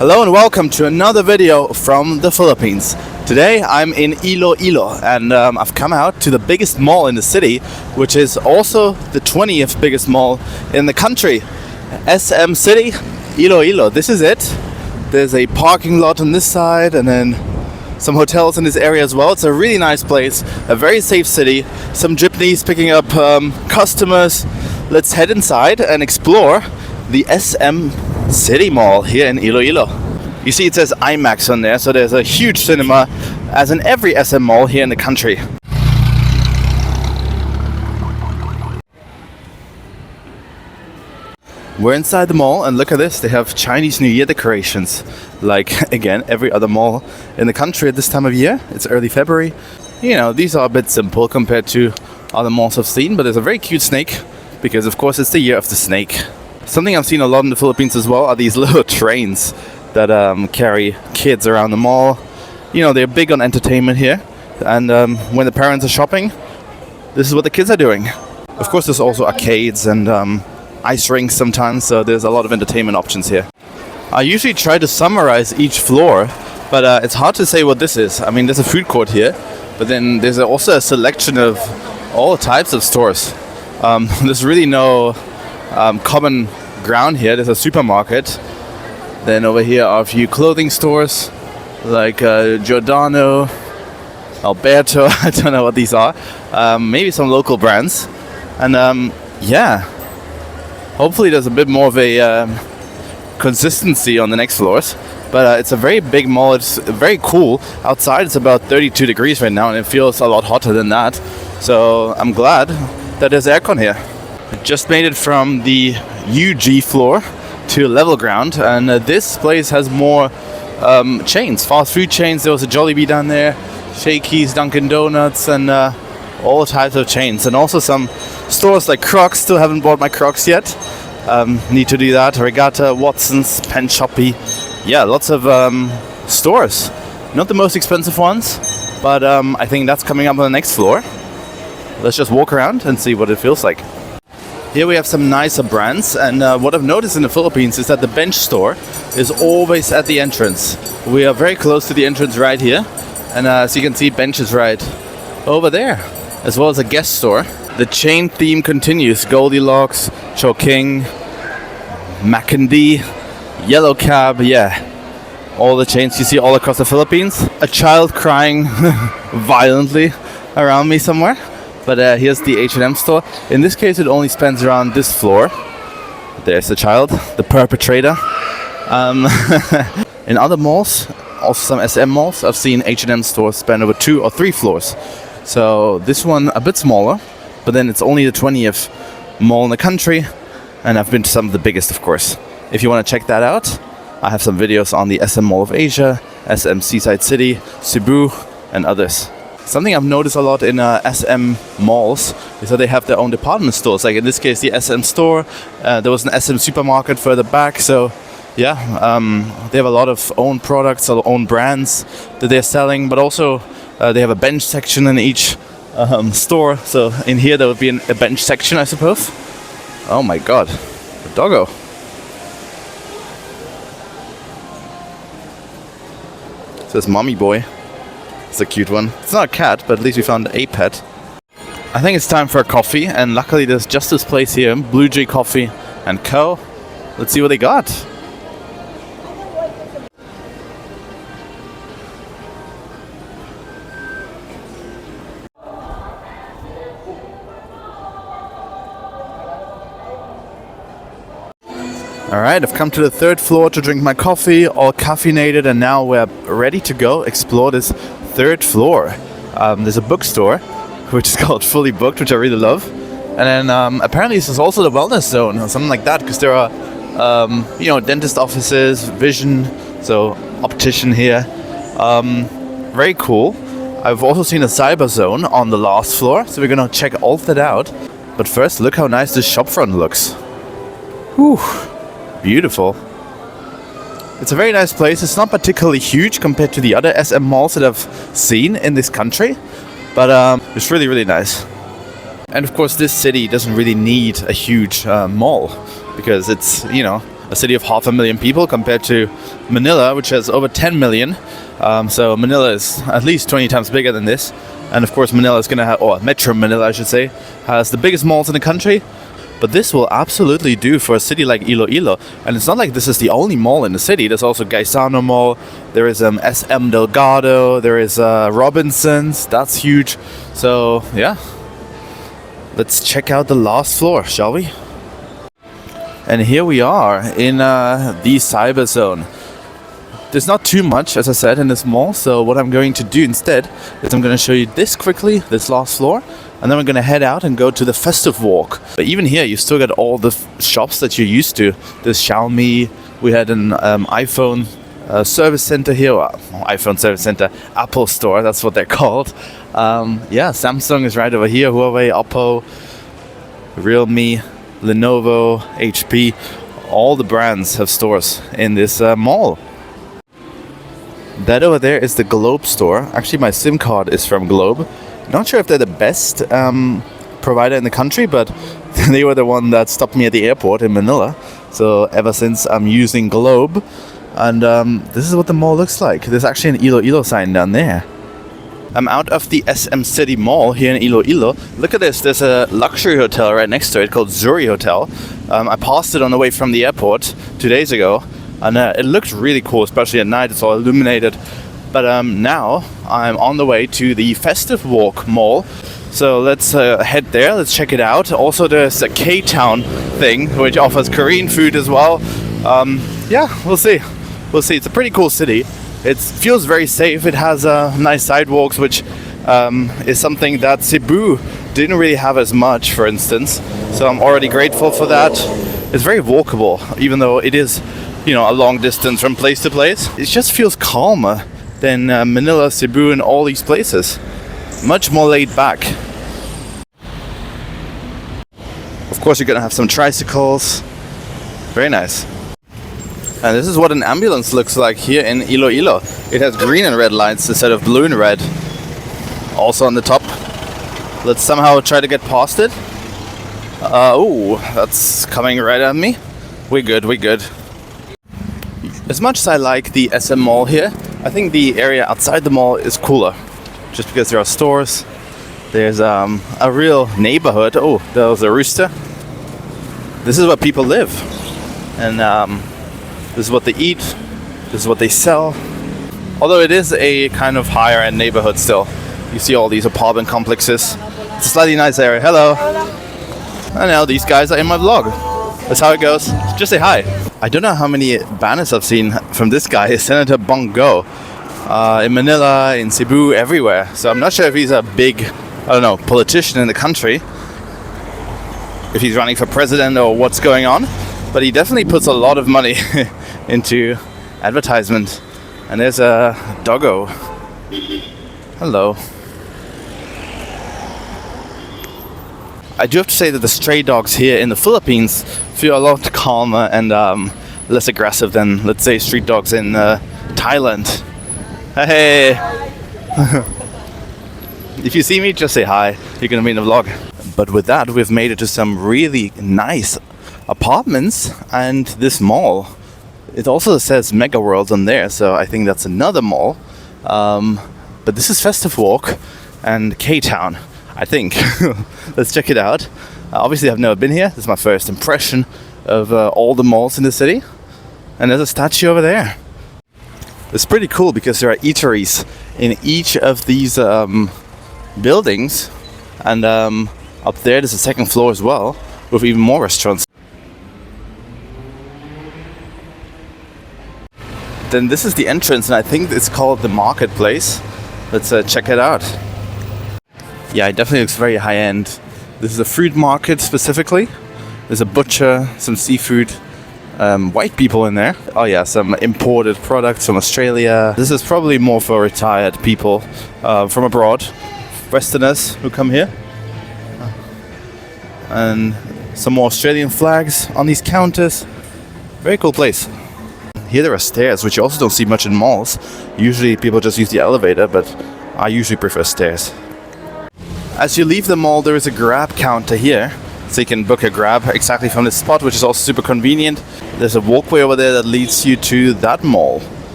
Hello and welcome to another video from the Philippines. Today I'm in Iloilo and I've come out to the biggest mall in the city, which is also the 20th biggest mall in the country. SM City Iloilo. This is it. There's a parking lot on this side and then some hotels in this area as well. It's a really nice place, a very safe city, some jeepneys picking up customers. Let's head inside and explore the SM City Mall here in Iloilo. You see it says IMAX on there, so there's a huge cinema as in every SM mall here in the country. We're inside the mall and look at this, they have Chinese New Year decorations. Like, again, every other mall in the country at this time of year. It's early February. You know, these are a bit simple compared to other malls I've seen, but there's a very cute snake because, of course, it's the year of the snake. Something I've seen a lot in the Philippines as well are these little trains that carry kids around the mall. You know, they're big on entertainment here. And when the parents are shopping, this is what the kids are doing. Of course, there's also arcades and ice rinks sometimes, so there's a lot of entertainment options here. I usually try to summarize each floor, but it's hard to say what this is. I mean, there's a food court here, but then there's also a selection of all types of stores. There's really no common ground here. There's a supermarket. Then over here are a few clothing stores like Giordano, Alberto. I don't know what these are. Maybe some local brands. And yeah, hopefully there's a bit more of a consistency on the next floors. But it's a very big mall. It's very cool. Outside it's about 32 degrees right now and it feels a lot hotter than that. So I'm glad that there's aircon here. Just made it from the UG floor to level ground, and this place has more chains, fast food chains. There was a Jollibee down there, Shakey's, Dunkin' Donuts, and all types of chains, and also some stores like Crocs. Still haven't bought my Crocs yet. Need to do that. Regatta, Watson's, Pen Shoppy. Yeah, lots of stores. Not the most expensive ones, but I think that's coming up on the next floor. Let's just walk around and see what it feels like. Here we have some nicer brands, and what I've noticed in the Philippines is that the bench store is always at the entrance. We are very close to the entrance right here, and as you can see, bench is right over there, as well as a guest store. The chain theme continues. Goldilocks, Chowking, Macandi, Yellow Cab, yeah. All the chains you see all across the Philippines. A child crying violently around me somewhere. But here's the H&M store. In this case, it only spans around this floor. There's the child, the perpetrator. In other malls, also some SM malls, I've seen H&M stores span over 2 or 3 floors. So this one a bit smaller, but then it's only the 20th mall in the country. And I've been to some of the biggest, of course. If you want to check that out, I have some videos on the SM Mall of Asia, SM Seaside City, Cebu, and others. Something I've noticed a lot in SM malls is that they have their own department stores. Like in this case, the SM store. There was an SM supermarket further back. So yeah, they have a lot of own products, or own brands that they're selling. But also they have a bench section in each store. So in here there would be a bench section, I suppose. Oh my god, a doggo. It says mommy boy. It's a cute one. It's not a cat, but at least we found a pet. I think it's time for a coffee, and luckily there's just this place here, Blue Jay Coffee & Co. Let's see what they got. Alright, I've come to the 3rd floor to drink my coffee, all caffeinated, and now we're ready to go explore this 3rd floor. There's a bookstore, which is called Fully Booked, which I really love. And then apparently this is also the wellness zone, or something like that, because there are, dentist offices, vision, so optician here. Very cool. I've also seen a cyber zone on the last floor, so we're gonna check all of that out. But first, look how nice this shopfront looks. Whew. Beautiful. It's a very nice place. It's not particularly huge compared to the other SM malls that I've seen in this country, but it's really, really nice. And of course, this city doesn't really need a huge mall because it's, a city of 500,000 people compared to Manila, which has over 10 million. So Manila is at least 20 times bigger than this. And of course Manila is going to have, or Metro Manila I should say, has the biggest malls in the country. But this will absolutely do for a city like Iloilo. And it's not like this is the only mall in the city. There's also Gaisano Mall. There is SM Delgado. There is Robinson's. That's huge. So, yeah. Let's check out the last floor, shall we? And here we are in the cyber zone. There's not too much, as I said, in this mall. So what I'm going to do instead is I'm going to show you this quickly, this last floor. And then we're going to head out and go to the Festive walk. But even here, you still got all the shops that you're used to. There's Xiaomi. We had an iPhone service center here. iPhone service center. Apple store. That's what they're called. Yeah, Samsung is right over here. Huawei, Oppo, Realme, Lenovo, HP. All the brands have stores in this mall. That over there is the Globe store. Actually, my SIM card is from Globe. Not sure if they're the best provider in the country, but they were the one that stopped me at the airport in Manila. So ever since I'm using Globe. And this is what the mall looks like. There's actually an Iloilo sign down there. I'm out of the SM City Mall here in Iloilo. Look at this. There's a luxury hotel right next to it called Zuri Hotel. I passed it on the way from the airport 2 days ago. And it looked really cool, especially at night. It's all illuminated. But now I'm on the way to the Festive Walk Mall. So let's head there. Let's check it out. Also, there's a K-Town thing, which offers Korean food as well. Yeah, we'll see. We'll see. It's a pretty cool city. It feels very safe. It has nice sidewalks, which is something that Cebu didn't really have as much, for instance. So I'm already grateful for that. It's very walkable, even though it is, you know, a long distance from place to place. It just feels calmer than Manila, Cebu, and all these places. Much more laid back. Of course, you're gonna have some tricycles. Very nice. And this is what an ambulance looks like here in Iloilo. It has green and red lights instead of blue and red. Also on the top. Let's somehow try to get past it. Oh, that's coming right at me. We're good, we're good. As much as I like the SM Mall here, I think the area outside the mall is cooler. Just because there are stores. There's a real neighborhood. Oh, there was a rooster. This is where people live. And this is what they eat. This is what they sell. Although it is a kind of higher end neighborhood still. You see all these apartment complexes. It's a slightly nice area. Hello. And now these guys are in my vlog. That's how it goes. Just say hi. I don't know how many banners I've seen from this guy, Senator Bongo. In Manila, in Cebu, everywhere. So I'm not sure if he's a big, I don't know, politician in the country. If he's running for president or what's going on. But he definitely puts a lot of money into advertisement. And there's a doggo. Hello. I do have to say that the stray dogs here in the Philippines feel a lot calmer and less aggressive than, let's say, street dogs in Thailand. Hey! If you see me, just say hi. You're gonna be in the vlog. But with that, we've made it to some really nice apartments and this mall. It also says Megaworld on there, so I think that's another mall. But this is Festive Walk and K-Town, I think. Let's check it out. Obviously, I've never been here. This is my first impression of all the malls in the city. And there's a statue over there. It's pretty cool because there are eateries in each of these buildings. And up there, there's a second floor as well, with even more restaurants. Then this is the entrance, and I think it's called the Marketplace. Let's check it out. Yeah, it definitely looks very high-end. This is a fruit market specifically. There's a butcher, some seafood, white people in there. Oh yeah, some imported products from Australia. This is probably more for retired people from abroad. Westerners who come here. And some more Australian flags on these counters. Very cool place. Here there are stairs, which you also don't see much in malls. Usually people just use the elevator, but I usually prefer stairs. As you leave the mall, there is a grab counter here. So you can book a Grab exactly from this spot, which is also super convenient. There's a walkway over there that leads you to that mall.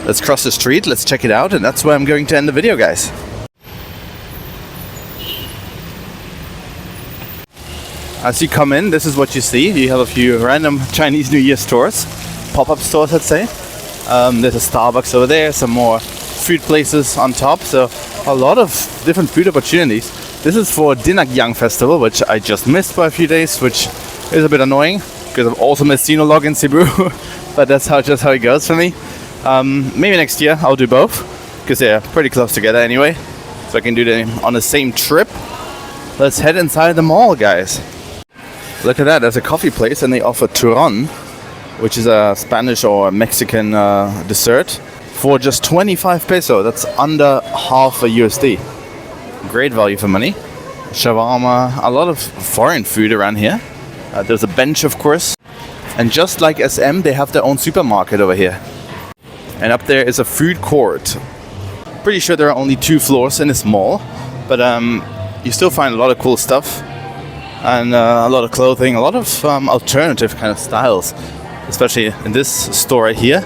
Let's cross the street, let's check it out, and that's where I'm going to end the video, guys. As you come in, this is what you see. You have a few random Chinese New Year stores, pop-up stores, let's say. There's a Starbucks over there, some more food places on top, so a lot of different food opportunities. This is for Dinagyang Festival, which I just missed by a few days, which is a bit annoying, because I've also missed Sinulog in Cebu, but that's just how it goes for me. Maybe next year I'll do both, because they're pretty close together anyway, so I can do them on the same trip. Let's head inside the mall, guys. Look at that, there's a coffee place and they offer turron, which is a Spanish or Mexican dessert, for just 25 peso. That's under half a USD. Great value for money. Shawarma, a lot of foreign food around here. There's a bench, of course. And just like SM, they have their own supermarket over here. And up there is a food court. Pretty sure there are only 2 floors in this mall, but you still find a lot of cool stuff. And a lot of clothing, a lot of alternative kind of styles, especially in this store right here,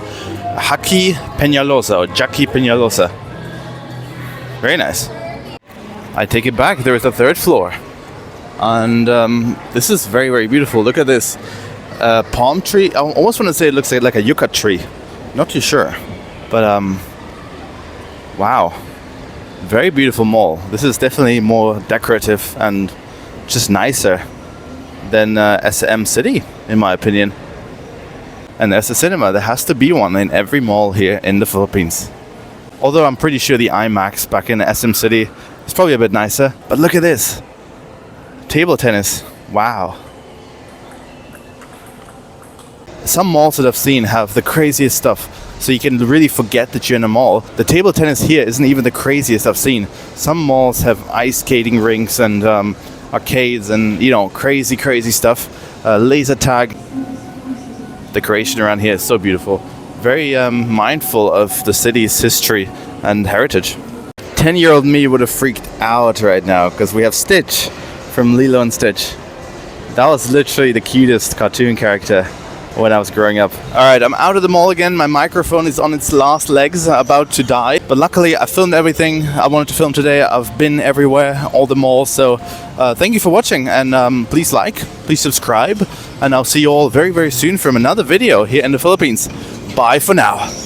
Jaqui Peñalosa or Jaqui Peñalosa. Very nice. I take it back. There is a 3rd floor, and this is very, very beautiful. Look at this palm tree. I almost want to say it looks like a yucca tree. Not too sure, but wow, very beautiful mall. This is definitely more decorative and just nicer than SM City, in my opinion. And there's a cinema. There has to be one in every mall here in the Philippines. Although I'm pretty sure the IMAX back in SM City is probably a bit nicer. But look at this. Table tennis. Wow. Some malls that I've seen have the craziest stuff, so you can really forget that you're in a mall. The table tennis here isn't even the craziest I've seen. Some malls have ice skating rinks and arcades and, you know, crazy stuff. Laser tag. Decoration around here is so beautiful. Very mindful of the city's history and heritage. 10-year-old me would have freaked out right now because we have Stitch from Lilo and Stitch. That was literally the cutest cartoon character when I was growing up. Alright, I'm out of the mall again. My microphone is on its last legs, about to die. But luckily I filmed everything I wanted to film today. I've been everywhere, all the malls. So thank you for watching, and please like, please subscribe. And I'll see you all very, very soon from another video here in the Philippines. Bye for now.